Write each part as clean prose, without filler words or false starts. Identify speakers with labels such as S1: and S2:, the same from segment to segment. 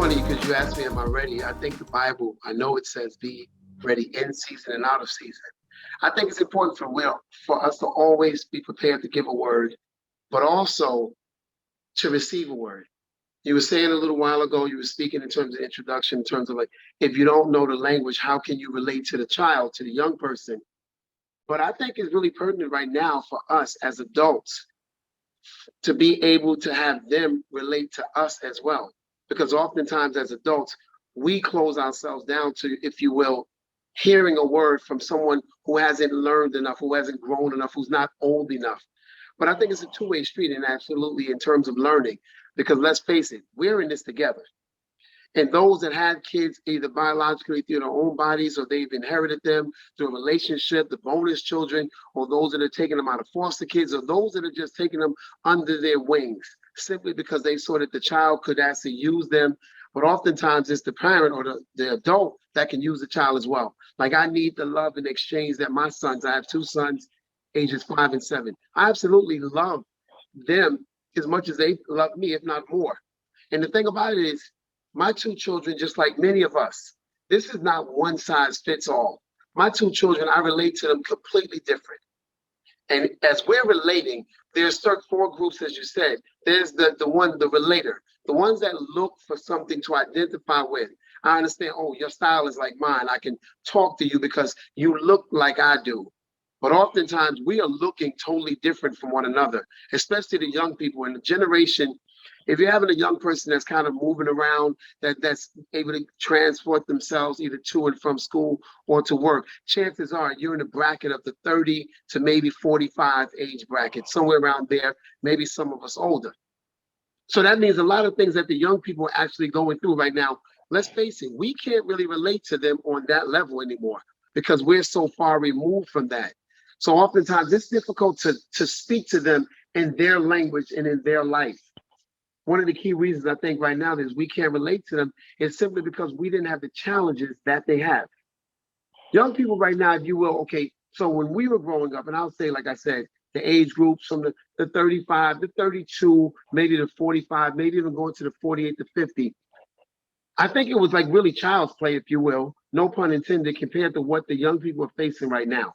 S1: funny because you asked me, am I ready? I think the Bible, I know it says be ready in season and out of season. I think it's important for us to always be prepared to give a word, but also to receive a word. You were saying a little while ago, you were speaking in terms of introduction, in terms of like, if you don't know the language, how can you relate to the child, to the young person? But I think it's really pertinent right now for us as adults to be able to have them relate to us as well. Because oftentimes as adults, we close ourselves down to, if you will, hearing a word from someone who hasn't learned enough, who hasn't grown enough, who's not old enough. But I think it's a two-way street, and absolutely in terms of learning, because let's face it, we're in this together. And those that had kids either biologically through their own bodies or they've inherited them through a relationship, the bonus children, or those that are taking them out of foster kids, or those that are just taking them under their wings simply because they saw that the child could actually use them. But oftentimes it's the parent or the adult that can use the child as well. Like I need the love and exchange that my sons, I have two sons, ages 5 and 7. I absolutely love them as much as they love me, if not more. And the thing about it is, my two children, just like many of us, this is not one size fits all. My two children, I relate to them completely different. And as we're relating, there's certain four groups, as you said. There's the relator, the ones that look for something to identify with. I understand, oh, your style is like mine. I can talk to you because you look like I do. But oftentimes we are looking totally different from one another, especially the young people in the generation. If you're having a young person that's kind of moving around, that's able to transport themselves either to and from school or to work, chances are you're in the bracket of the 30 to maybe 45 age bracket, somewhere around there, maybe some of us older. So that means a lot of things that the young people are actually going through right now. Let's face it, we can't really relate to them on that level anymore because we're so far removed from that. So oftentimes it's difficult to speak to them in their language and in their life. One of the key reasons I think right now is we can't relate to them is simply because we didn't have the challenges that they have. Young people right now, if you will, okay, so when we were growing up, and I'll say, like I said, the age groups from the 35, the 32, maybe the 45, maybe even going to the 48 to 50. I think it was like really child's play, if you will, no pun intended, compared to what the young people are facing right now.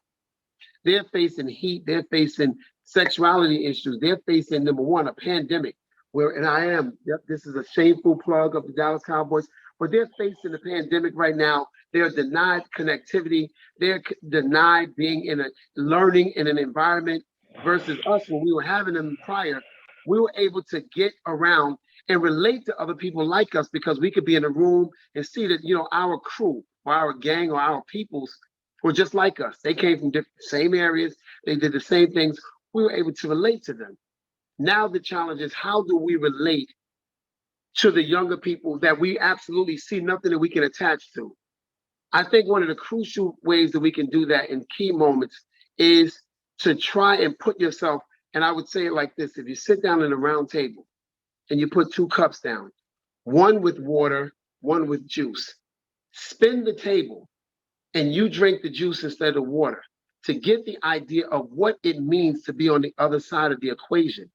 S1: They're facing heat, they're facing sexuality issues, they're facing, number one, a pandemic. Where, and yep, this is a shameful plug of the Dallas Cowboys, but they're facing the pandemic right now. They're denied connectivity. They're denied being in a learning in an environment versus us when we were having them prior. We were able to get around and relate to other people like us because we could be in a room and see that, our crew or our gang or our peoples were just like us. They came from same areas. They did the same things. We were able to relate to them. Now the challenge is how do we relate to the younger people that we absolutely see nothing that we can attach to? I think one of the crucial ways that we can do that in key moments is to try and put yourself, and I would say it like this, if you sit down at a round table and you put two cups down, one with water, one with juice, spin the table and you drink the juice instead of water to get the idea of what it means to be on the other side of the equation.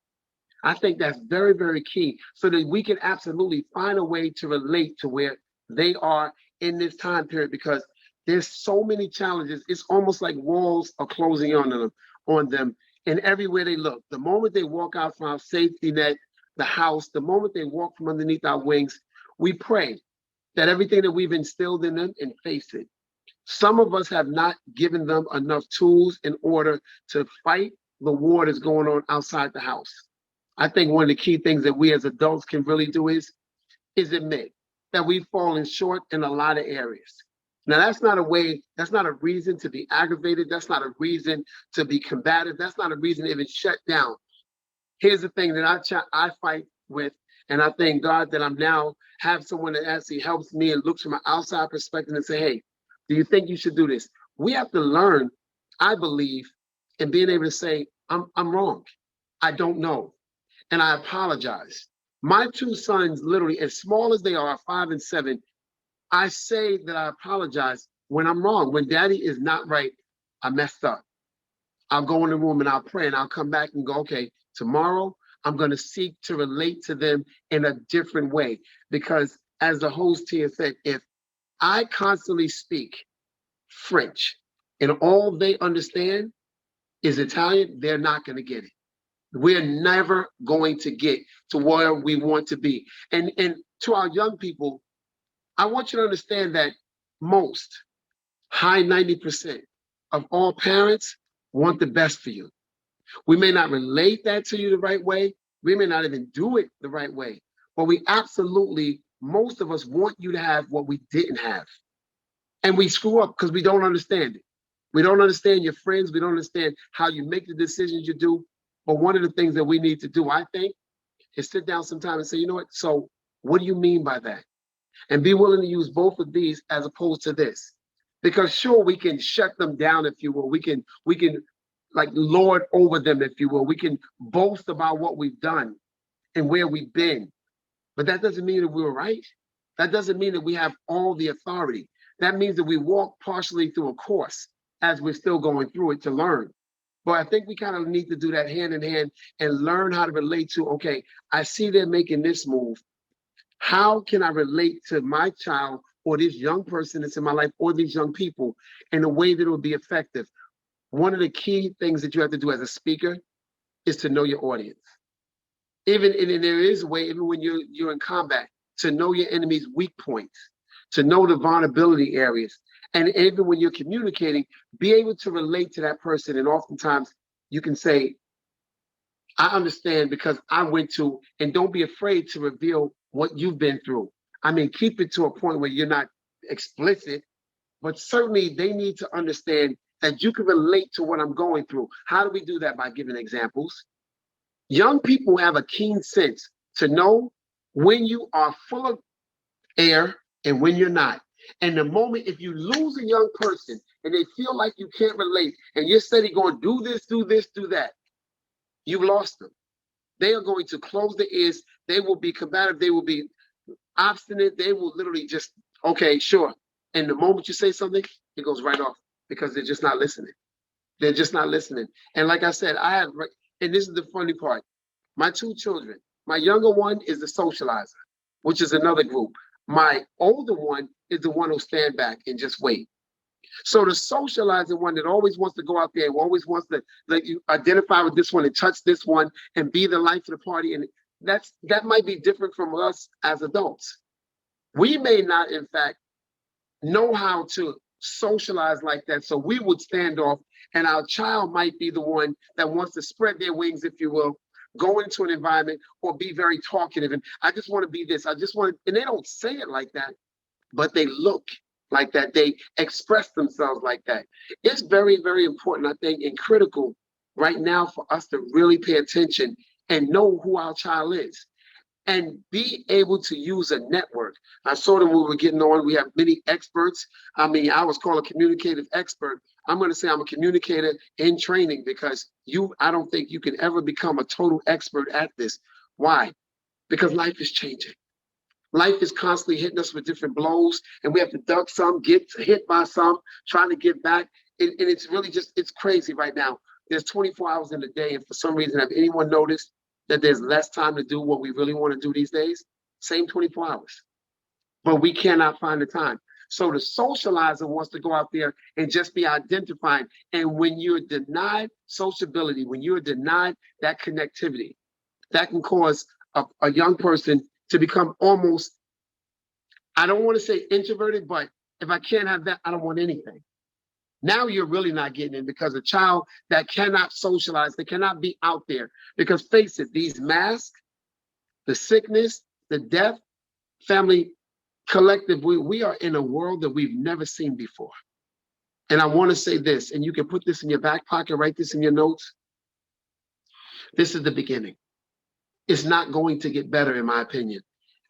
S1: I think that's very, very key so that we can absolutely find a way to relate to where they are in this time period because there's so many challenges. It's almost like walls are closing on them and everywhere they look. The moment they walk out from our safety net, the house, the moment they walk from underneath our wings, we pray that everything that we've instilled in them and face it. Some of us have not given them enough tools in order to fight the war that's going on outside the house. I think one of the key things that we as adults can really do is admit that we've fallen short in a lot of areas. Now, that's not a reason to be aggravated. That's not a reason to be combative. That's not a reason to even shut down. Here's the thing that I fight with, and I thank God that I'm now have someone that actually helps me and looks from an outside perspective and say, hey, do you think you should do this? We have to learn, I believe, in being able to say, I'm wrong. I don't know. And I apologize. My two sons, literally, as small as they are, 5 and 7, I say that I apologize when I'm wrong. When daddy is not right, I messed up. I'll go in the room and I'll pray and I'll come back and go, okay, tomorrow I'm going to seek to relate to them in a different way because as the host here said, if I constantly speak French and all they understand is Italian, they're not going to get it. We're never going to get to where we want to be. And to our young people, I want you to understand that most, high 90% of all parents want the best for you. We may not relate that to you the right way. We may not even do it the right way, but we absolutely, most of us want you to have what we didn't have. And we screw up because we don't understand it. We don't understand your friends. We don't understand how you make the decisions you do. But one of the things that we need to do, I think, is sit down sometime and say, you know what? So what do you mean by that? And be willing to use both of these as opposed to this. Because sure, we can shut them down, if you will. We can like lord over them, if you will. We can boast about what we've done and where we've been. But that doesn't mean that we were right. That doesn't mean that we have all the authority. That means that we walk partially through a course as we're still going through it to learn. But I think we kind of need to do that hand in hand and learn how to relate to, okay, I see they're making this move. How can I relate to my child or this young person that's in my life or these young people in a way that will be effective? One of the key things that you have to do as a speaker is to know your audience. Even and there is a way, even when you're in combat, to know your enemy's weak points, to know the vulnerability areas. And even when you're communicating, be able to relate to that person. And oftentimes you can say, I understand because I went to, and don't be afraid to reveal what you've been through. I mean, keep it to a point where you're not explicit, but certainly they need to understand that you can relate to what I'm going through. How do we do that? By giving examples. Young people have a keen sense to know when you are full of air and when you're not. And the moment, if you lose a young person and they feel like you can't relate and you're steady going, do this, do this, do that, you've lost them. They are going to close their ears. They will be combative. They will be obstinate. They will literally just, okay, sure. And the moment you say something, it goes right off because they're just not listening. They're just not listening. And like I said, and this is the funny part, my two children, my younger one is the socializer, which is another group. My older one is the one who'll stand back and just wait. So the socializer one that always wants to go out there and always wants to let you identify with this one and touch this one and be the life of the party. And that might be different from us as adults. We may not, in fact, know how to socialize like that. So we would stand off, and our child might be the one that wants to spread their wings, if you will, go into an environment or be very talkative. And I just want to be this. I just want to, and they don't say it like that, but they look like that. They express themselves like that. It's very, very important, I think, and critical right now for us to really pay attention and know who our child is and be able to use a network. I saw them when we were getting on. We have many experts. I mean, I was called a communicative expert. I'm going to say I'm a communicator in training because I don't think you can ever become a total expert at this. Why? Because life is changing. Life is constantly hitting us with different blows, and we have to duck some, get hit by some, trying to get back. And it's really just, it's crazy right now. There's 24 hours in a day, and for some reason, have anyone noticed that there's less time to do what we really want to do these days? Same 24 hours. But we cannot find the time. So the socializer wants to go out there and just be identifying. And when you're denied sociability, when you're denied that connectivity, that can cause a young person to become almost, I don't want to say introverted, but if I can't have that, I don't want anything. Now you're really not getting in because a child that cannot socialize, they cannot be out there. Because face it, these masks, the sickness, the death, family collective, we are in a world that we've never seen before. And I want to say this, and you can put this in your back pocket, write this in your notes. This is the beginning. It's not going to get better, in my opinion.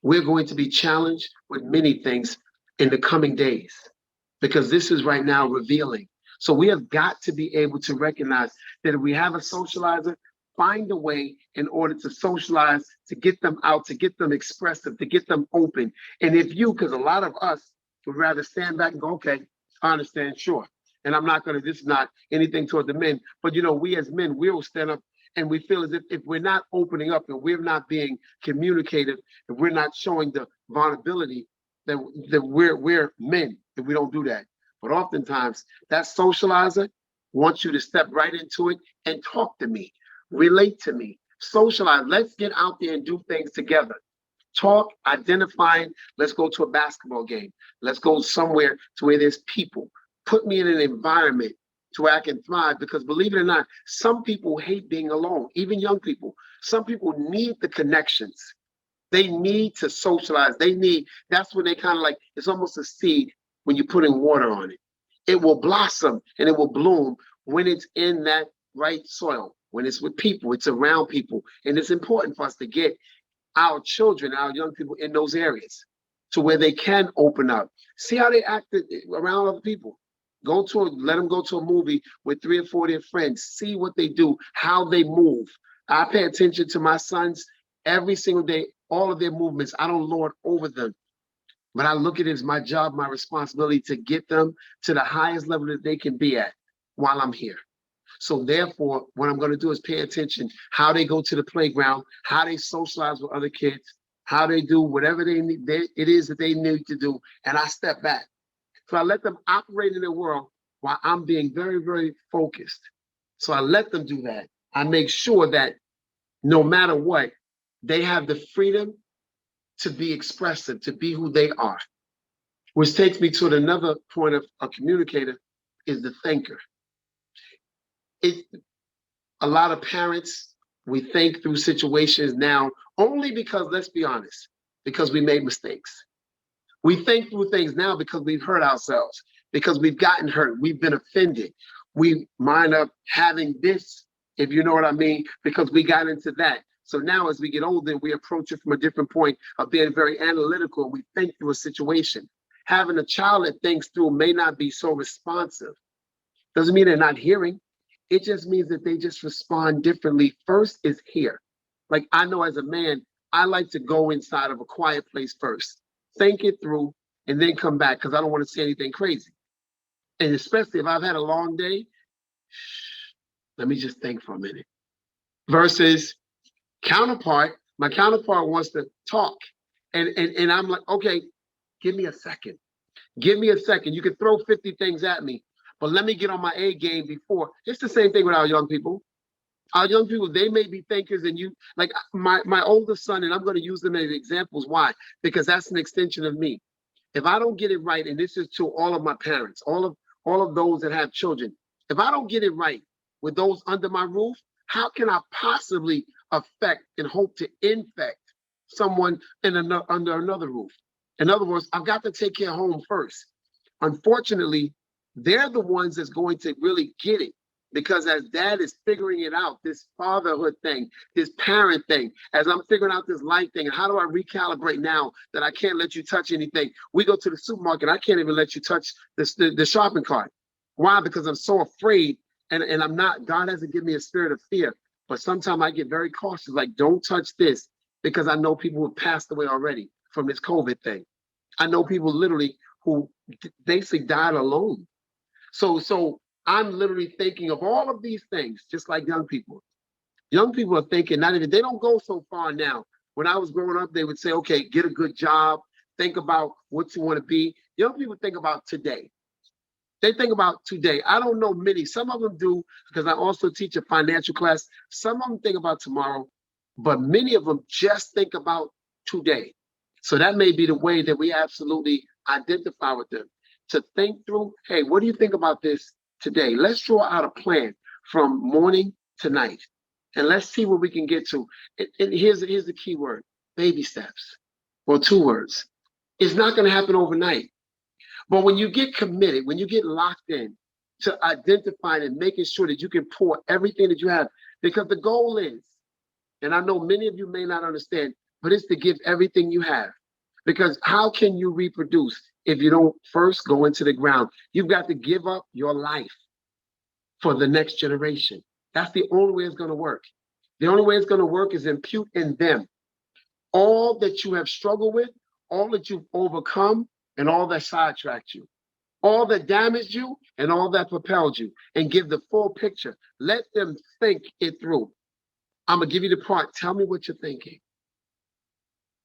S1: We're going to be challenged with many things in the coming days because this is right now revealing. So we have got to be able to recognize that if we have a socializer, find a way in order to socialize, to get them out, to get them expressive, to get them open. And if you, because a lot of us would rather stand back and go, okay, I understand, sure. And I'm not going to, this is not anything toward the men, but we as men, we will stand up and we feel as if we're not opening up and we're not being communicative, if we're not showing the vulnerability that we're men, that we don't do that. But oftentimes that socializer wants you to step right into it and talk to me, relate to me, socialize. Let's get out there and do things together. Talk, identifying, let's go to a basketball game. Let's go somewhere to where there's people. Put me in an environment to where I can thrive, because believe it or not, some people hate being alone, even young people. Some people need the connections. They need to socialize. That's when they kind of like, it's almost a seed when you put in water on it. It will blossom and it will bloom when it's in that right soil, when it's with people, it's around people. And it's important for us to get our children, our young people in those areas to where they can open up. See how they act around other people. Let them go to a movie with 3 or 4 of their friends. See what they do, how they move. I pay attention to my sons every single day, all of their movements. I don't lord over them, but I look at it as my job, my responsibility to get them to the highest level that they can be at while I'm here. So therefore, what I'm going to do is pay attention how they go to the playground, how they socialize with other kids, how they do whatever it is that they need to do, and I step back. So I let them operate in the world while I'm being very, very focused. So I let them do that. I make sure that no matter what, they have the freedom to be expressive, to be who they are. Which takes me to another point of a communicator is the thinker. A lot of parents, we think through situations now only because, let's be honest, because we made mistakes. We think through things now because we've hurt ourselves, because we've gotten hurt, we've been offended. We wind up having this, if you know what I mean, because we got into that. So now as we get older, we approach it from a different point of being very analytical. We think through a situation. Having a child that thinks through may not be so responsive. Doesn't mean they're not hearing. It just means that they just respond differently. First is here. Like I know as a man, I like to go inside of a quiet place first, think it through, and then come back because I don't want to say anything crazy. And especially if I've had a long day, let me just think for a minute. Versus my counterpart wants to talk. And I'm like, okay, give me a second. Give me a second. You can throw 50 things at me, but let me get on my A game before. It's the same thing with our young people. Our young people, they may be thinkers, and you, like my oldest son, and I'm going to use them as examples. Why? Because that's an extension of me. If I don't get it right, and this is to all of my parents, all of those that have children, if I don't get it right with those under my roof, how can I possibly affect and hope to infect someone under another roof? In other words, I've got to take care of home first. Unfortunately, they're the ones that's going to really get it. Because as dad is figuring it out, this fatherhood thing, this parent thing, as I'm figuring out this life thing, and how do I recalibrate now that I can't let you touch anything? We go to the supermarket, I can't even let you touch the shopping cart. Why? Because I'm so afraid, and I'm not, God hasn't given me a spirit of fear, but sometimes I get very cautious, like don't touch this, because I know people who have passed away already from this COVID thing. I know people literally who basically died alone. So I'm literally thinking of all of these things, just like young people. Young people are thinking, they don't go so far now. When I was growing up, they would say, okay, get a good job, think about what you want to be. Young people think about today. They think about today. I don't know many. Some of them do, because I also teach a financial class. Some of them think about tomorrow, but many of them just think about today. So that may be the way that we absolutely identify with them, to think through, hey, what do you think about this today? Let's draw out a plan from morning to night, and let's see what we can get to. And here's the key word: baby steps. Well, 2 words. It's not going to happen overnight. But when you get committed, when you get locked in to identifying and making sure that you can pour everything that you have, because the goal is, and I know many of you may not understand, but it's to give everything you have. Because how can you reproduce if you don't first go into the ground? You've got to give up your life for the next generation. That's the only way it's going to work. The only way it's going to work is impute in them all that you have struggled with, all that you've overcome, and all that sidetracked you, all that damaged you, and all that propelled you, and give the full picture. Let them think it through. I'm going to give you the part. Tell me what you're thinking.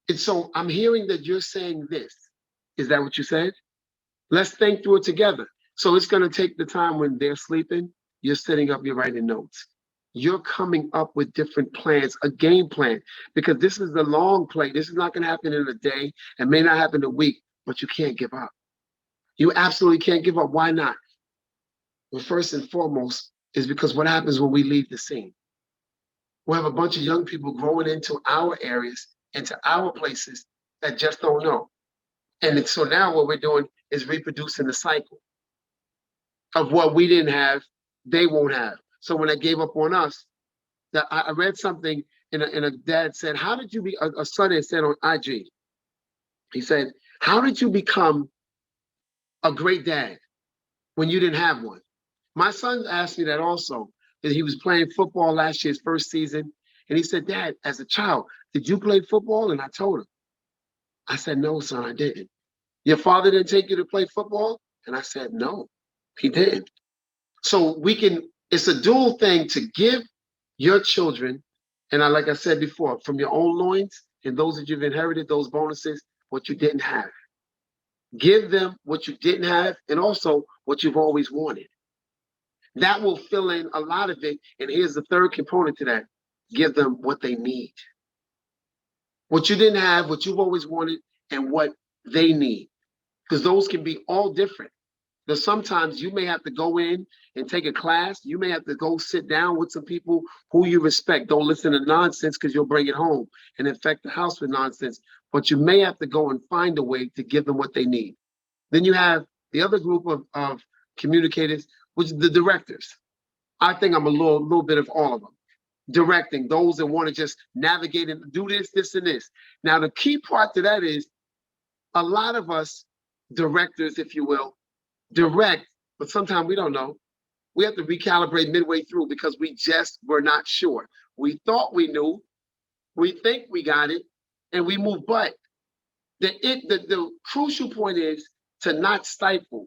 S1: And so I'm hearing that you're saying this. Is that what you said? Let's think through it together. So it's going to take the time when they're sleeping, you're sitting up, you're writing notes. You're coming up with different plans, a game plan, because this is the long play. This is not going to happen in a day and may not happen in a week, but you can't give up. You absolutely can't give up. Why not? Well, first and foremost is because what happens when we leave the scene? We have a bunch of young people growing into our areas, into our places that just don't know. And so now what we're doing is reproducing the cycle of what we didn't have, they won't have. So when they gave up on us, that I read something and a dad said, how did you be, a son had said on IG, he said, how did you become a great dad when you didn't have one? My son asked me that also. That he was playing football last year, his first season. And he said, Dad, as a child, did you play football? And I told him. I said, no, son, I didn't. Your father didn't take you to play football? And I said, no, he didn't. So it's a dual thing to give your children, and like I said before, from your own loins and those that you've inherited, those bonuses, what you didn't have. Give them what you didn't have and also what you've always wanted. That will fill in a lot of it. And here's the third component to that. Give them what they need. What you didn't have, what you've always wanted, and what they need. Because those can be all different. Because sometimes you may have to go in and take a class. You may have to go sit down with some people who you respect. Don't listen to nonsense because you'll bring it home and infect the house with nonsense. But you may have to go and find a way to give them what they need. Then you have the other group of communicators, which is the directors. I think I'm a little bit of all of them. Directing those that want to just navigate and do this, this, and this. Now, the key part to that is a lot of us directors, if you will, direct, but sometimes we don't know. We have to recalibrate midway through because we just were not sure. We thought we knew, we think we got it, and we move. But the crucial point is to not stifle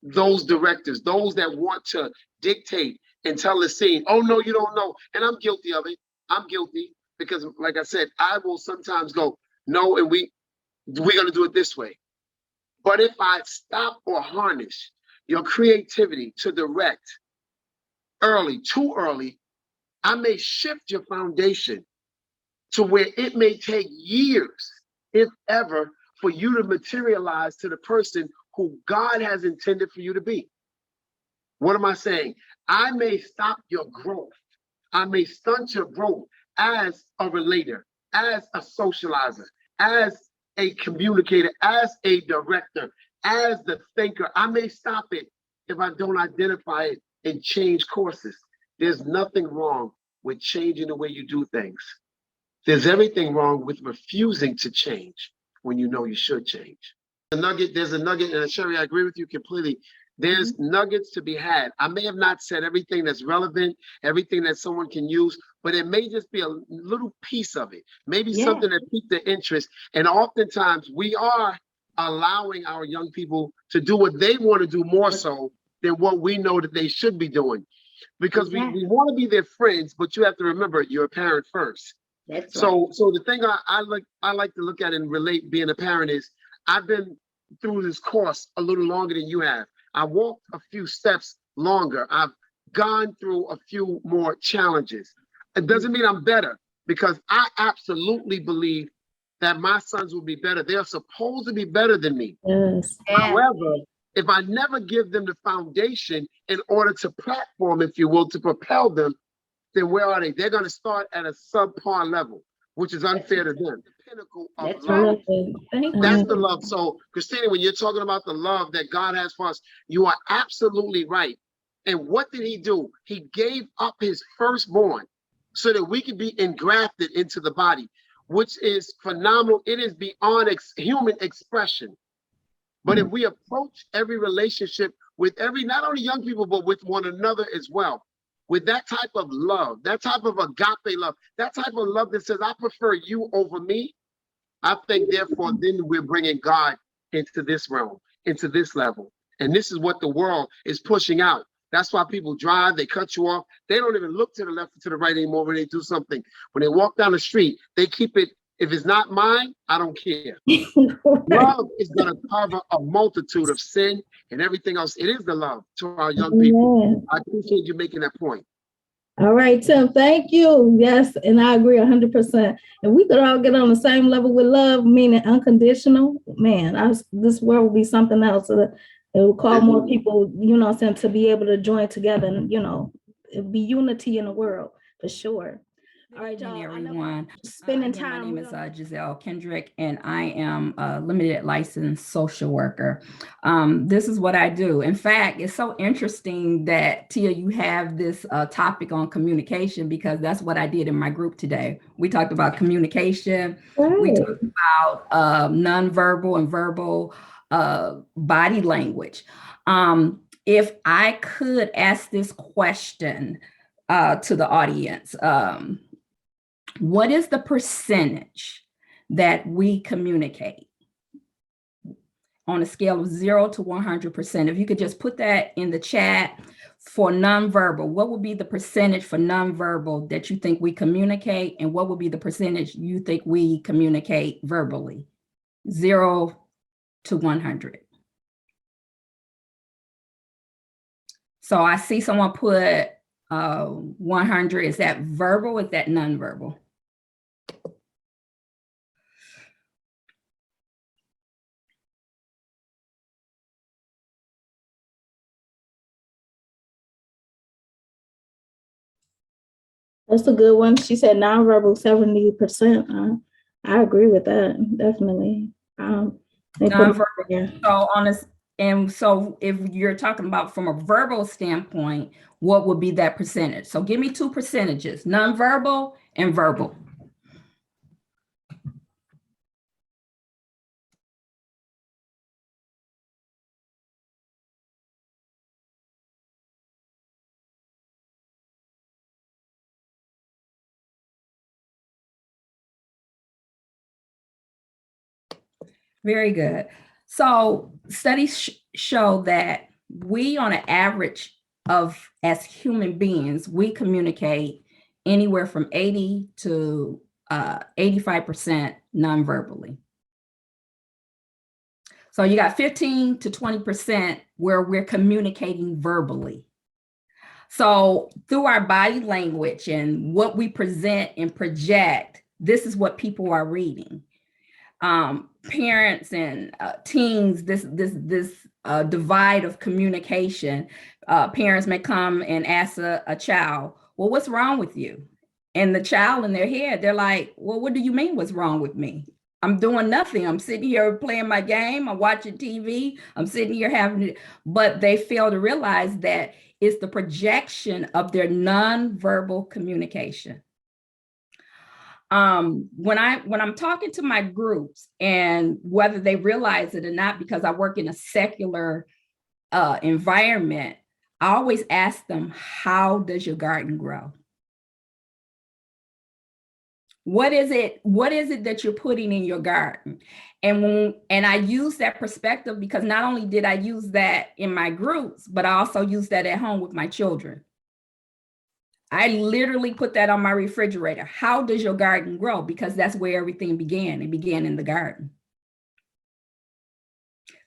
S1: those directors, those that want to dictate and tell the scene, oh, no, you don't know. And I'm guilty of it. I'm guilty because, like I said, I will sometimes go, no, and we're going to do it this way. But if I stop or harness your creativity to direct early, too early, I may shift your foundation to where it may take years, if ever, for you to materialize to the person who God has intended for you to be. What am I saying? I may stop your growth. I may stunt your growth as a relator, as a socializer, as a communicator, as a director, as the thinker. I may stop it if I don't identify it and change courses. There's nothing wrong with changing the way you do things. There's everything wrong with refusing to change when you know you should change. There's a nugget, and Sherry, I agree with you completely. There's nuggets to be had. I may have not said everything that's relevant, everything that someone can use, but it may just be a little piece of it. Maybe something that piqued their interest. And oftentimes we are allowing our young people to do what they want to do more so than what we know that they should be doing. Because we want to be their friends, but you have to remember you're a parent first.
S2: That's
S1: So the thing I like to look at and relate being a parent is I've been through this course a little longer than you have. I walked a few steps longer. I've gone through a few more challenges. It doesn't mean I'm better because I absolutely believe that my sons will be better. They're supposed to be better than me.
S3: Yes.
S1: However, if I never give them the foundation in order to platform, if you will, to propel them, then where are they? They're going to start at a subpar level, which is unfair to them. The pinnacle of love. That's the love. So, Christina, when you're talking about the love that God has for us, you are absolutely right. And what did he do? He gave up his firstborn so that we could be engrafted into the body, which is phenomenal. It is beyond human expression. But if we approach every relationship with not only young people, but with one another as well, with that type of love, that type of agape love, that type of love that says, I prefer you over me, I think, therefore, then we're bringing God into this realm, into this level. And this is what the world is pushing out. That's why people drive, they cut you off. They don't even look to the left or to the right anymore when they do something. When they walk down the street, they keep it If it's not mine, I don't care.
S2: Right.
S1: Love is going to cover a multitude of sin and everything else. It is the love to our young people.
S2: Amen.
S1: I appreciate you making that point.
S2: All right, Tim, thank you. Yes, and I agree 100%. And we could all get on the same level with love, meaning unconditional. Man, this world will be something else. It will call more people, what I'm saying, to be able to join together and, it'll be unity in the world for sure. All right, y'all.
S3: Everyone.
S2: Spending
S3: Again,
S2: time.
S3: my name is Giselle Kendrick, and I am a limited licensed social worker. This is what I do. In fact, it's so interesting that, Tia, you have this topic on communication, because that's what I did in my group today. We talked about communication.
S2: Right.
S3: We talked about nonverbal and verbal body language. If I could ask this question to the audience, what is the percentage that we communicate on a scale of 0 to 100%? If you could just put that in the chat for nonverbal, what would be the percentage for nonverbal that you think we communicate? And what would be the percentage you think we communicate verbally? 0 to 100. So I see someone put 100. Is that verbal? Is that nonverbal?
S2: That's a good one. She said nonverbal 70%. I agree with that, definitely.
S3: Nonverbal. So honest, and so if you're talking about from a verbal standpoint, what would be that percentage? So give me 2 percentages: nonverbal and verbal. Very good. So studies show that we, on an average of, as human beings, we communicate anywhere from 80 to 85% non-verbally. So you got 15 to 20% where we're communicating verbally. So through our body language and what we present and project, this is what people are reading. Parents and teens, this divide of communication. Parents may come and ask a child, well, what's wrong with you? And the child in their head, they're like, well, what do you mean what's wrong with me? I'm doing nothing. I'm sitting here playing my game. I'm watching TV. I'm sitting here having, but they fail to realize that it's the projection of their nonverbal communication. When I'm talking to my groups, and whether they realize it or not, because I work in a secular environment, I always ask them, how does your garden grow? What is it that you're putting in your garden? And I use that perspective because not only did I use that in my groups, but I also use that at home with my children. I literally put that on my refrigerator. How does your garden grow? Because that's where everything began. It began in the garden.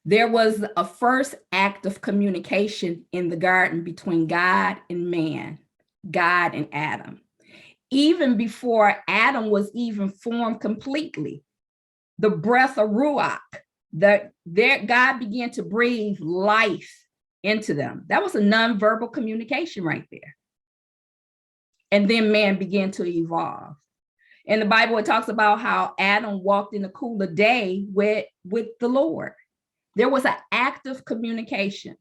S3: There was a first act of communication in the garden between God and man, God and Adam. Even before Adam was even formed completely, the breath of Ruach, God began to breathe life into them. That was a nonverbal communication right there. And then man began to evolve. In the Bible, it talks about how Adam walked in the cool of day with the Lord. There was an active communication.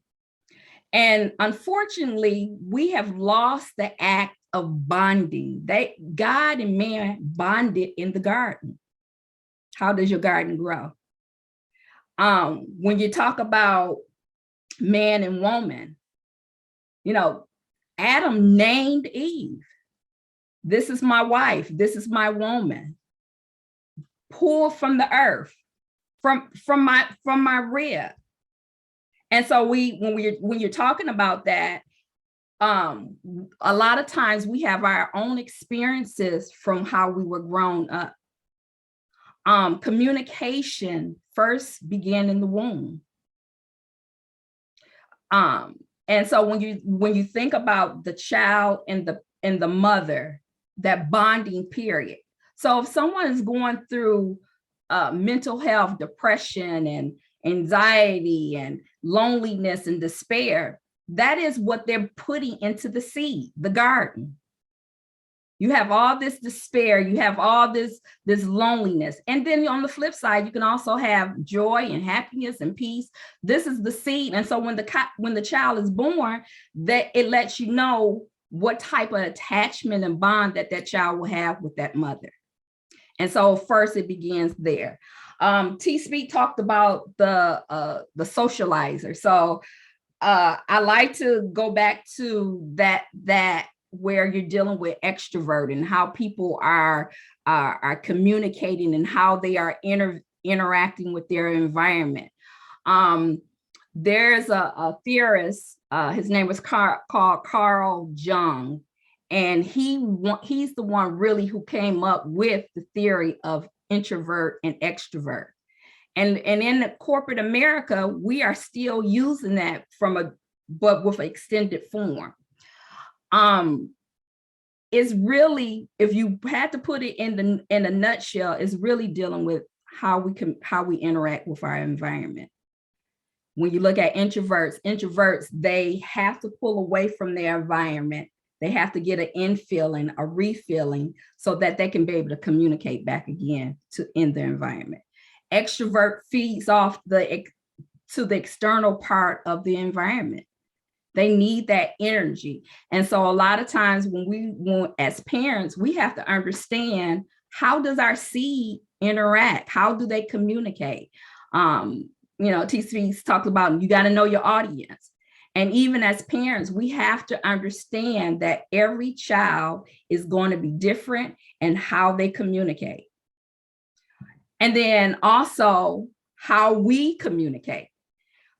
S3: And unfortunately, we have lost the act of bonding. God and man bonded in the garden. How does your garden grow? When you talk about man and woman, Adam named Eve. This is my wife. This is my woman. Pulled from the earth, from my rib. And so when you're talking about that, a lot of times we have our own experiences from how we were grown up. Communication first began in the womb. And so when you think about the child and the mother, that bonding period. So if someone is going through mental health, depression, and anxiety, and loneliness, and despair, that is what they're putting into the seed, the garden. You have all this despair, you have all this loneliness. And then on the flip side, you can also have joy and happiness and peace. This is the seed. And so when the child is born, that it lets you know what type of attachment and bond that child will have with that mother. And so first it begins there. T-Speak talked about the socializer. So I like to go back to that where you're dealing with extrovert and how people are communicating and how they are interacting with their environment. There's a theorist, his name was called Carl Jung, and he's the one really who came up with the theory of introvert and extrovert. And in the corporate America, we are still using that but with an extended form. It's really, if you had to put it in a nutshell, it's really dealing with how we interact with our environment. When you look at introverts, they have to pull away from their environment. They have to get an infilling, a refilling, so that they can be able to communicate back again in their environment. Extrovert feeds off to the external part of the environment. They need that energy. And so a lot of times as parents, we have to understand, how does our seed interact? How do they communicate? TC talked about, you got to know your audience. And even as parents, we have to understand that every child is going to be different in how they communicate. And then also how we communicate.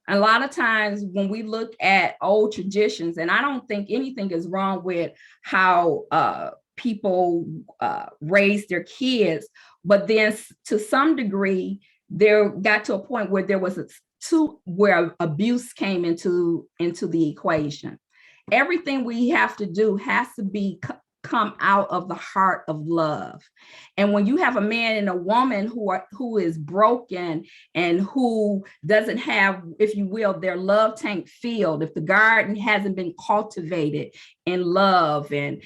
S3: A lot of times when we look at old traditions, and I don't think anything is wrong with how people raise their kids, but then to some degree, there got to a point where there was where abuse came into the equation. Everything we have to do has to come out of the heart of love. And when you have a man and a woman who is broken and who doesn't have, if you will, their love tank filled, if the garden hasn't been cultivated in love and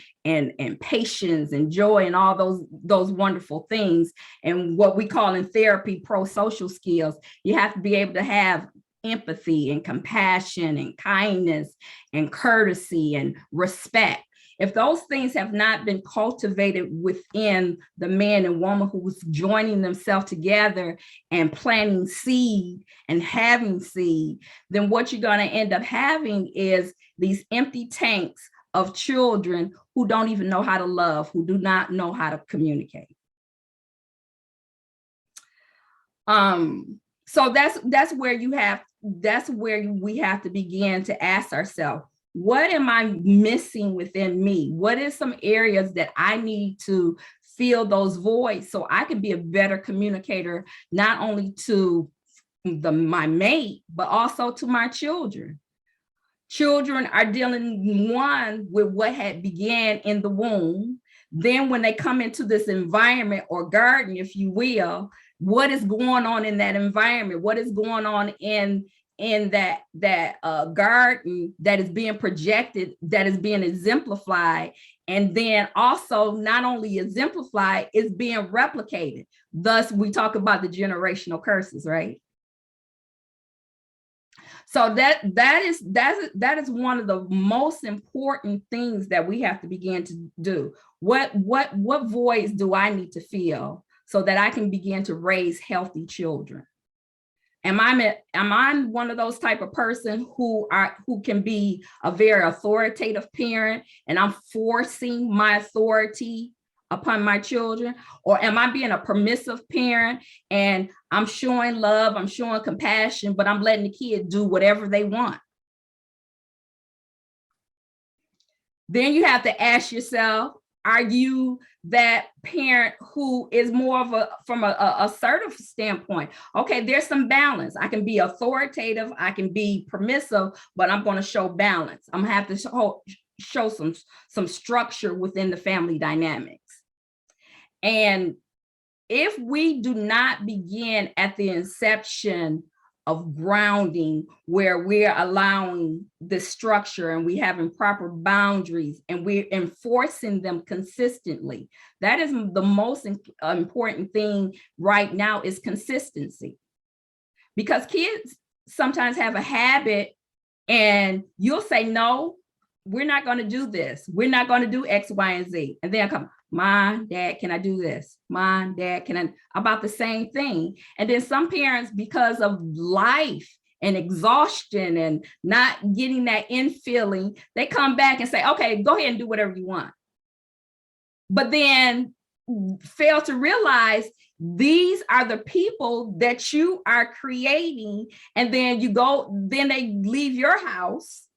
S3: patience and joy and all those wonderful things, and what we call in therapy pro-social skills, you have to be able to have empathy and compassion and kindness and courtesy and respect. If those things have not been cultivated within the man and woman who's joining themselves together and planting seed and having seed, then what you're going to end up having is these empty tanks of children who don't even know how to love, who do not know how to communicate. So that's where we have to begin to ask ourselves, what am I missing within me? What is some areas that I need to fill those voids so I can be a better communicator, not only to my mate, but also to my children? Children are dealing, one, with what had began in the womb. Then when they come into this environment or garden, if you will, what is going on in that environment? What is going on in that garden that is being projected, that is being exemplified, and then also not only exemplified, it's being replicated. Thus, we talk about the generational curses, right? So that is one of the most important things that we have to begin to do. What voids do I need to fill so that I can begin to raise healthy children? Am I one of those type of person who can be a very authoritative parent and I'm forcing my authority upon my children? Or am I being a permissive parent and I'm showing love, I'm showing compassion, but I'm letting the kid do whatever they want? Then you have to ask yourself, Are you that parent who is more of from a assertive standpoint? Okay, there's some balance. I can be authoritative, I can be permissive, but I'm going to show balance. I'm going to have to show some structure within the family dynamics. And if we do not begin at the inception of grounding, where we're allowing the structure and we having proper boundaries and we're enforcing them consistently, that is the most important thing right now, is consistency. Because kids sometimes have a habit and you'll say, no, we're not going to do this. We're not going to do X, Y, and Z. And then come, Mom, Dad, can I do this? Mom, Dad, can I? About the same thing. And then some parents, because of life and exhaustion and not getting that in feeling, they come back and say, okay, go ahead and do whatever you want. But then fail to realize these are the people that you are creating. And then then they leave your house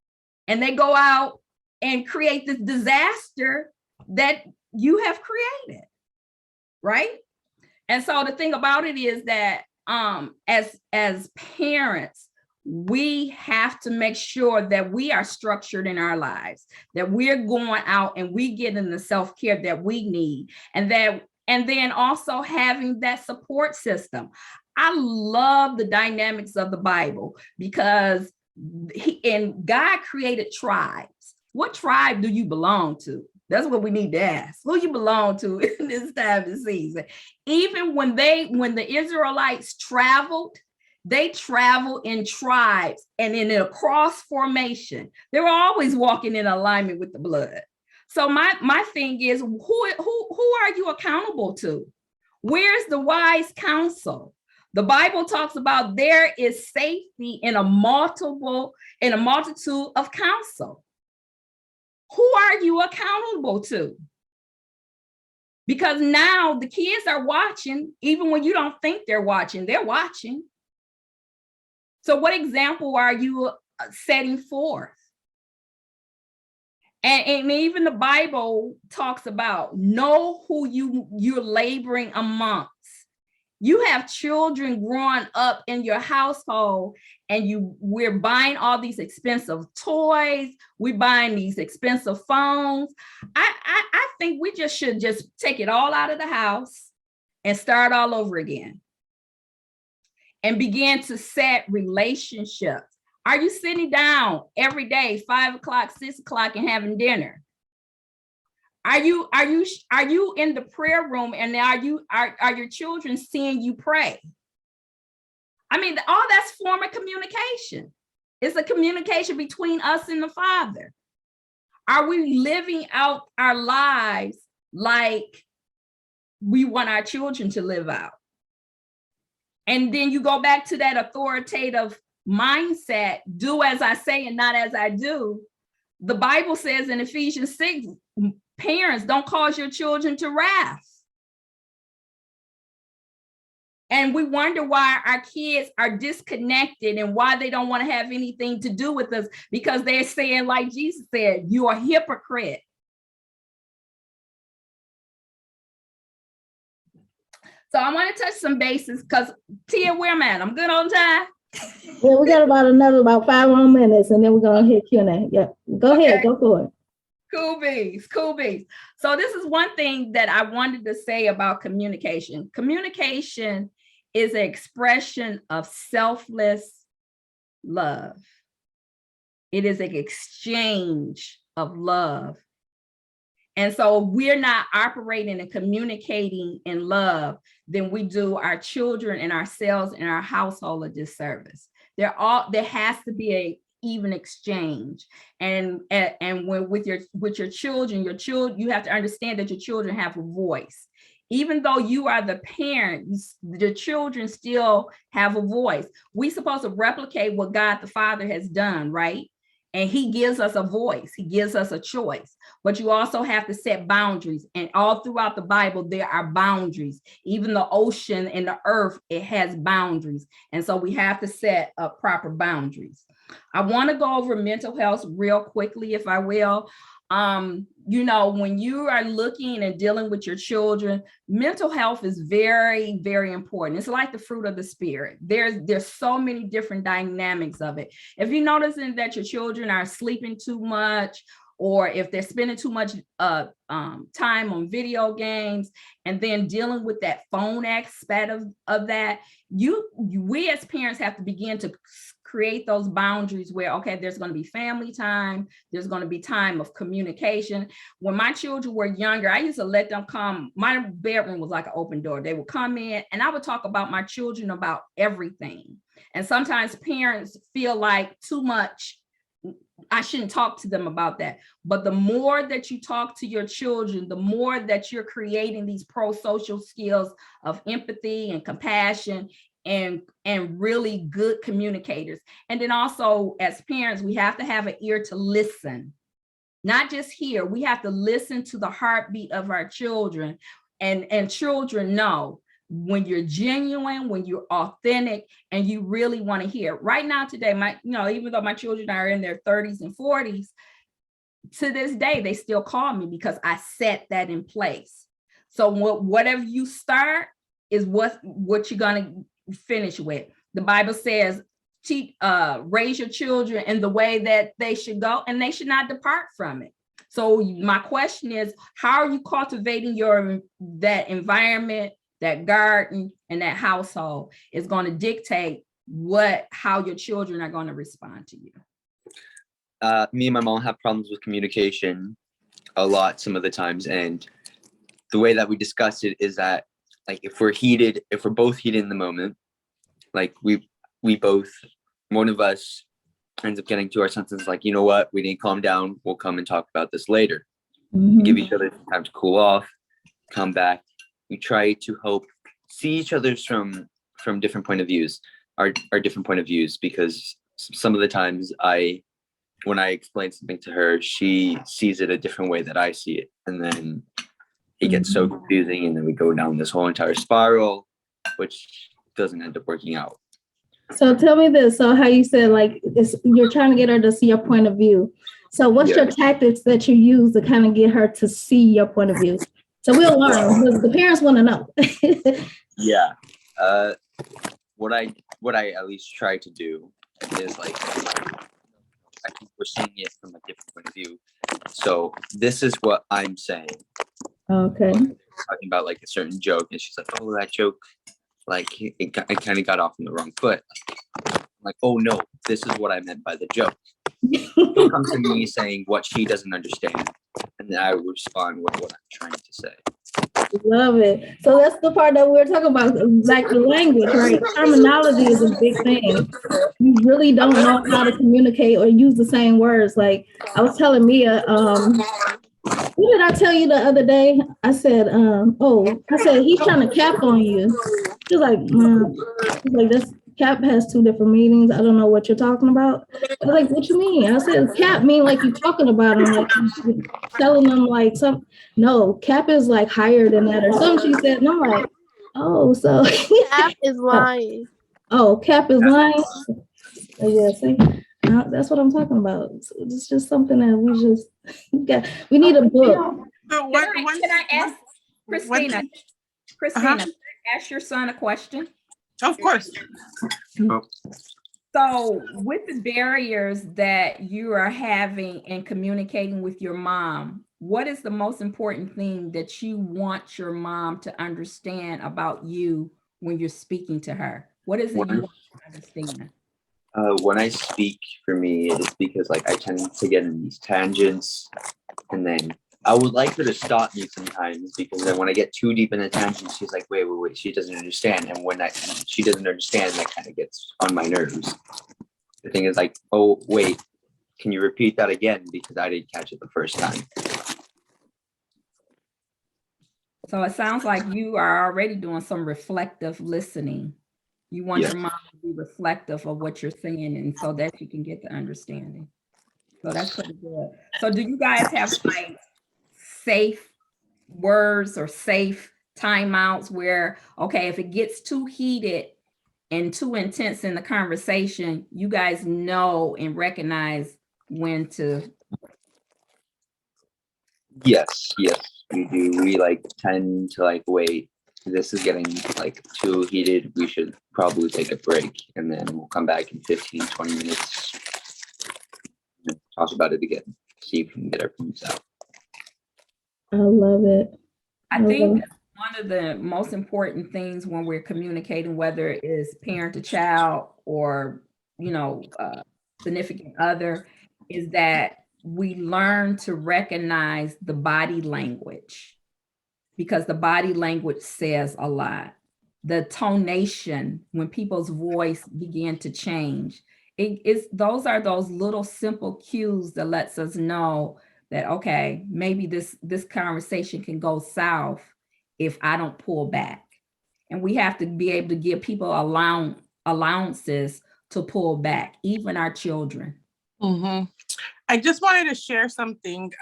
S3: and they go out and create this disaster that you have created, right? And so the thing about it is that as parents, we have to make sure that we are structured in our lives, that we're going out and we get in the self-care that we need, and then also having that support system. I love the dynamics of the Bible because God created tribes. What tribe do you belong to? That's what we need to ask. Who you belong to in this time of season? Even when the Israelites traveled, they traveled in tribes and in a cross formation. They were always walking in alignment with the blood. So my thing is, who are you accountable to? Where's the wise counsel? The Bible talks about there is safety in a multitude of counsel. Who are you accountable to? Because now the kids are watching, even when you don't think they're watching, they're watching. So what example are you setting forth? And even the Bible talks about know who you're laboring amongst. You have children growing up in your household and we're buying all these expensive toys, we're buying these expensive phones. I think we should take it all out of the house and start all over again and begin to set relationships. Are you sitting down every day, 5 o'clock, 6 o'clock, and having dinner? Are you in the prayer room and are your children seeing you pray? I mean, all that's form of communication. It's a communication between us and the Father. Are we living out our lives like we want our children to live out? And then you go back to that authoritative mindset, do as I say and not as I do. The Bible says in Ephesians 6, parents, don't cause your children to wrath. And we wonder why our kids are disconnected and why they don't want to have anything to do with us, because they're saying, like Jesus said, you're a hypocrite. So I want to touch some bases because Tia, where am I at? I'm good on time.
S2: Yeah, we got about 5 more minutes and then we're going to hit Q&A. Yeah, go ahead, go for it.
S3: Cool beans. So this is one thing that I wanted to say about communication. Communication is an expression of selfless love. It is an exchange of love. And so we're not operating and communicating in love, then we do our children and ourselves and our household a disservice. There has to be a even exchange. And when with your children, you have to understand that your children have a voice. Even though you are the parent, the children still have a voice. We're supposed to replicate what God the Father has done, right? And he gives us a voice. He gives us a choice. But you also have to set boundaries. And all throughout the Bible, there are boundaries. Even the ocean and the earth, it has boundaries. And so we have to set up proper boundaries. I want to go over mental health real quickly, if I will. You know, when you are looking and dealing with your children, mental health is very, very important. It's like the fruit of the spirit. There's so many different dynamics of it. If you're noticing that your children are sleeping too much, or if they're spending too much time on video games, and then dealing with that phone aspect of that, we as parents have to begin to create those boundaries where, okay, there's going to be family time, there's going to be time of communication. When my children were younger, I used to let them come. My bedroom was like an open door. They would come in and I would talk about my children, about everything. And sometimes parents feel like too much, I shouldn't talk to them about that. But the more that you talk to your children, the more that you're creating these pro-social skills of empathy and compassion and really good communicators. And then also as parents, we have to have an ear to listen, not just hear. We have to listen to the heartbeat of our children, and children know when you're genuine, when you're authentic, and you really want to hear. Right now today, even though my children are in their 30s and 40s, to this day, they still call me because I set that in place. So whatever you start is what you're gonna finish with. The Bible says, raise your children in the way that they should go, and they should not depart from it. So my question is, how are you cultivating that environment, that garden, and that household is going to dictate how your children are going to respond to you?
S4: Me and my mom have problems with communication a lot some of the times, and the way that we discuss it is that, like, if we're both heated in the moment, like we both, one of us ends up getting to our senses, like, you know what, we need to calm down, we'll come and talk about this later. Give each other time to cool off, come back. We try to see each other's from different point of views, our different point of views, because some of the times when I explain something to her, she sees it a different way that I see it, and then it gets so confusing, and then we go down this whole entire spiral, which doesn't end up working out.
S2: So tell me this. So how you said, like, you're trying to get her to see your point of view. So what's your tactics that you use to kind of get her to see your point of view? So we'll learn, because the parents want to know.
S4: Yeah. What I at least try to do is, like, I think we're seeing it from a different point of view. So this is what I'm saying.
S2: Okay.
S4: Talking about, like, a certain joke, and she's like, oh, that joke, like, it kind of got off on the wrong foot. I'm like, oh no, this is what I meant by the joke. She'll come to me saying what she doesn't understand, and then I would respond with what I'm trying to say.
S2: Love it. So that's the part that we're talking about, like the language, right? Terminology is a big thing. You really don't know how to communicate or use the same words. Like I was telling Mia, what did I tell you the other day? I said, he's trying to cap on you. She's like, this cap has two different meanings. I don't know what you're talking about. I was like, what you mean? I said, cap mean like you're talking about him, like you're telling them like something. No, cap is like higher than that or something. She said, no, I'm like, oh, so
S5: Cap is lying.
S2: Oh, cap is lying. Yeah, see, that's what I'm talking about. It's just something that we need a book.
S3: Can I ask Christina? Christina, can I ask your son a question?
S6: Of course.
S3: So with the barriers that you are having in communicating with your mom, what is the most important thing that you want your mom to understand about you when you're speaking to her? What is it you want to understand?
S4: When I speak, for me, it's because, like, I tend to get in these tangents, and then I would like her to stop me sometimes, because then when I get too deep in the tangent, she's like, wait, she doesn't understand. And when she doesn't understand, that kind of gets on my nerves. The thing is, like, oh, wait, can you repeat that again? Because I didn't catch it the first time.
S3: So it sounds like you are already doing some reflective listening. You want your mom to be reflective of what you're saying, and so that you can get the understanding. So that's pretty good. So do you guys have like safe words or safe timeouts where, okay, if it gets too heated and too intense in the conversation, you guys know and recognize when to
S4: Yes, we do. We like tend to like wait. This is getting like too heated. We should probably take a break and then we'll come back in 15, 20 minutes and talk about it again. See if we can get our points out.
S2: I love it.
S3: I think one of the most important things when we're communicating, whether it is parent to child or, significant other, is that we learn to recognize the body language, because the body language says a lot. The tonation, when people's voice begin to change, those are those little simple cues that lets us know that, okay, maybe this conversation can go south if I don't pull back. And we have to be able to give people allowances to pull back, even our children.
S6: I just wanted to share something.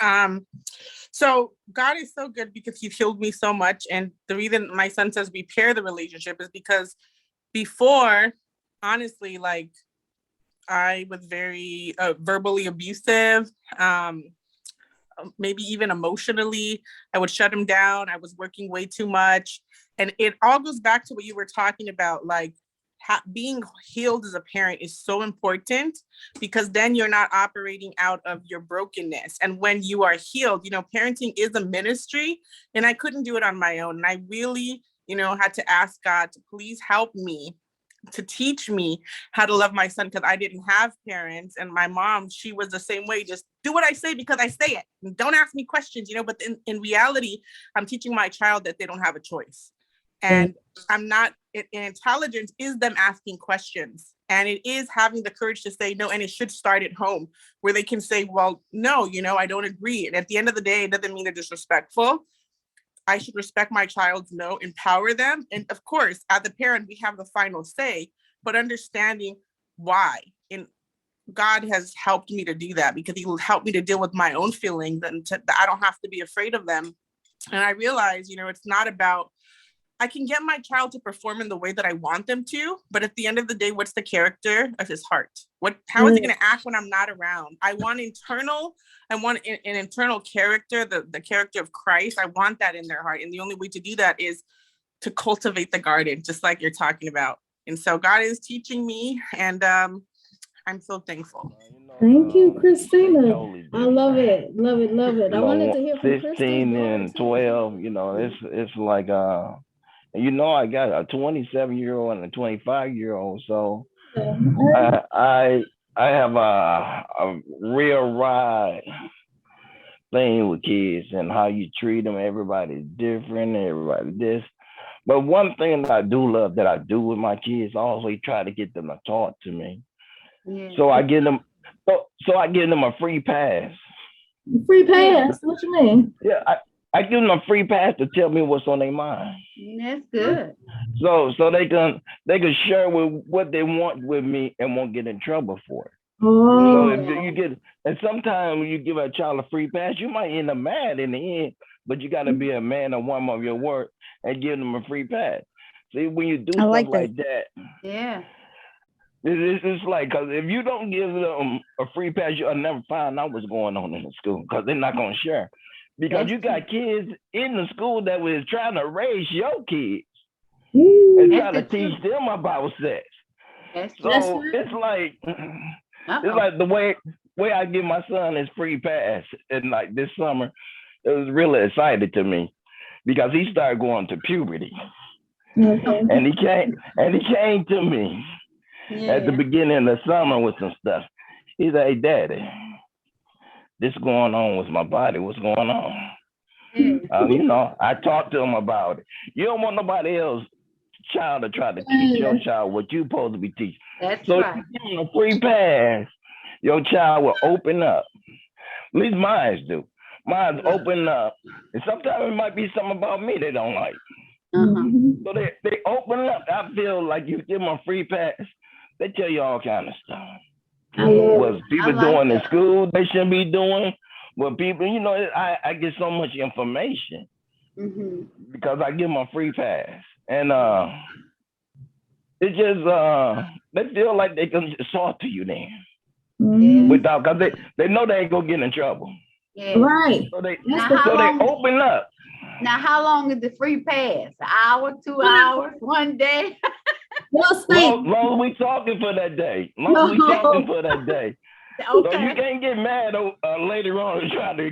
S6: So God is so good because he's healed me so much. And the reason my son says repair the relationship is because before, honestly, like I was very verbally abusive, maybe even emotionally. I would shut him down. I was working way too much. And it all goes back to what you were talking about, like being healed as a parent is so important, because then you're not operating out of your brokenness. And when you are healed, parenting is a ministry, and I couldn't do it on my own. And I really, had to ask God to please help me, to teach me how to love my son, because I didn't have parents. And my mom, she was the same way. Just do what I say because I say it. And don't ask me questions, but in reality, I'm teaching my child that they don't have a choice. And I'm not, intelligence is them asking questions, and it is having the courage to say no. And it should start at home, where they can say, well, no, I don't agree. And at the end of the day, it doesn't mean they're disrespectful. I should respect my child's no, empower them. And of course, as a parent, we have the final say, but understanding why. And God has helped me to do that, because he will help me to deal with my own feelings, and that I don't have to be afraid of them. And I realize, it's not about, I can get my child to perform in the way that I want them to, but at the end of the day, what's the character of his heart? How is he going to act when I'm not around? I want an internal character, the character of Christ. I want that in their heart. And the only way to do that is to cultivate the garden, just like you're talking about. And so God is teaching me, and I'm so thankful.
S2: Thank you, Christina. I love it. Love it. Love it. I wanted to hear from
S7: 16 and 12, it's like, I got a 27-year-old and a 25-year-old. So I have a real ride thing with kids, and how you treat them. Everybody's different, everybody this. But one thing that I do love that I do with my kids, I always try to get them to talk to me. Yeah. So I give them a free pass.
S2: Free pass? What you mean?
S7: Yeah, I give them a free pass to tell me what's on their mind.
S8: That's good.
S7: So they can share with what they want with me and won't get in trouble for it.
S2: Oh.
S7: So and sometimes when you give a child a free pass, you might end up mad in the end, but you got to be a man or woman of your word and give them a free pass. See, when you do stuff like that,
S8: yeah.
S7: It's like, because if you don't give them a free pass, you'll never find out what's going on in the school, because they're not going to share. Because you got kids in the school that was trying to raise your kids and try to teach them about sex. So it's like the way I give my son his free pass, and like this summer, it was really excited to me, because he started going to puberty. And he came to me at the beginning of the summer with some stuff. He said, "Hey, Daddy, this going on with my body. What's going on?" I talked to him about it. You don't want nobody else child to try to teach your child what you're supposed to be teaching. So if you give him a free pass, your child will open up. At least mine do. Mine's open up. And sometimes it might be something about me they don't like. So they open up. I feel like you give them a free pass, they tell you all kind of stuff. What people doing in school they shouldn't be doing. What people, I get so much information because I give them a free pass. And it just, they feel like they can just talk to you then. Without, because they know they ain't gonna get in trouble.
S8: Yeah.
S2: Right.
S7: So they
S8: Now,
S2: That's
S8: how
S7: so they
S8: long?
S7: open up.
S8: Now, how long is the free pass? An hour, 2 hours, 1 day?
S2: Well, state.
S7: Long as we talking for that day. Long as we talking for that day. So you
S8: Okay.
S7: can't get mad later on and try to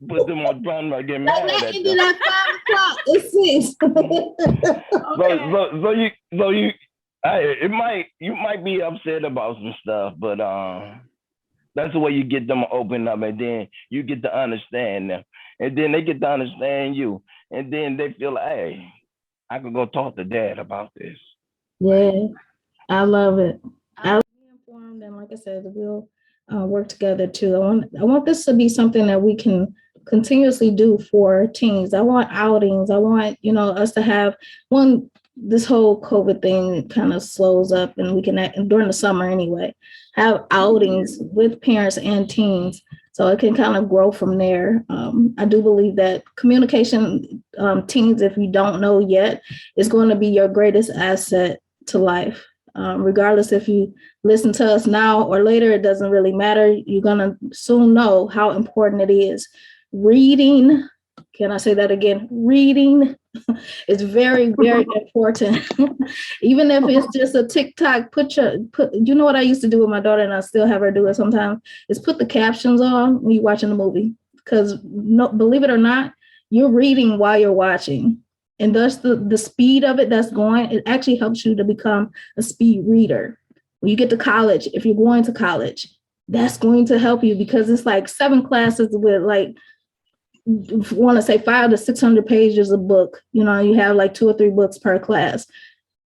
S7: put them on trying to get
S2: Like,
S7: mad
S2: that
S7: at
S2: ended
S7: them.
S2: at 5 o'clock. It's 6.
S7: You might be upset about some stuff, but that's the way you get them to open up, and then you get to understand them, and then they get to understand you, and then they feel like, hey, I could go talk to dad about this.
S2: Yeah, I love it. I'll be informed, and like I said, we'll work together too. I want this to be something that we can continuously do for teens. I want outings. I want, us to have this whole COVID thing kind of slows up, and we can during the summer anyway, have outings with parents and teens, so it can kind of grow from there. I do believe that communication, teens, if you don't know yet, is going to be your greatest asset to life. Regardless if you listen to us now or later, it doesn't really matter. You're going to soon know how important it is. Reading, can I say that again? Reading is very, very important. Even if it's just a TikTok, you know what I used to do with my daughter, and I still have her do it sometimes, is put the captions on when you're watching the movie. Because believe it or not, you're reading while you're watching. And thus the speed of it that's going, it actually helps you to become a speed reader. When you get to college, if you're going to college, that's going to help you, because it's like 7 classes with like, want to say 500 to 600 pages of book. You have like 2 or 3 books per class.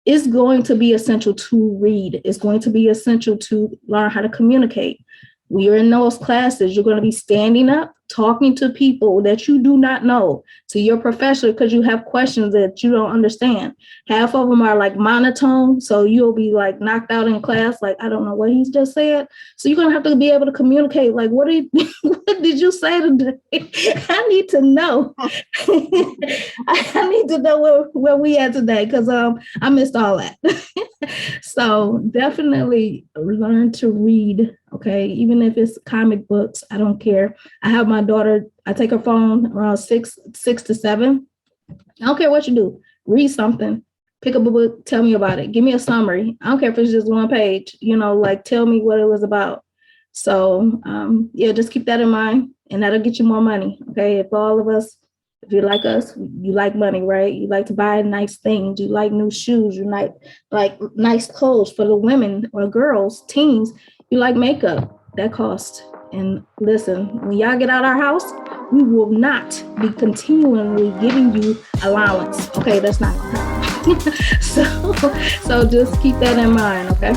S2: It's going to be essential to read. It's going to be essential to learn how to communicate. When you're in those classes, you're going to be standing up, talking to people that you do not know, to your professor, because you have questions that you don't understand. Half of them are like monotone, so you'll be like knocked out in class, like, I don't know what he's just said. So you're going to have to be able to communicate, like, what did you say today? I need to know. I need to know where we at today, because I missed all that. So definitely learn to read, okay? Even if it's comic books, I don't care. I have my daughter, I take her phone around 6 to 7. I don't care what you do. Read something, pick up a book, tell me about it. Give me a summary. I don't care if it's just 1 page, like tell me what it was about. So just keep that in mind, and that'll get you more money, okay? If all of us, if you're like us, you like money, right? You like to buy nice things. You like new shoes. You like nice clothes for the women or girls, teens. You like makeup. That costs. And listen, when y'all get out of our house, we will not be continually giving you allowance. Okay, that's not gonna happen. So just keep that in mind, okay?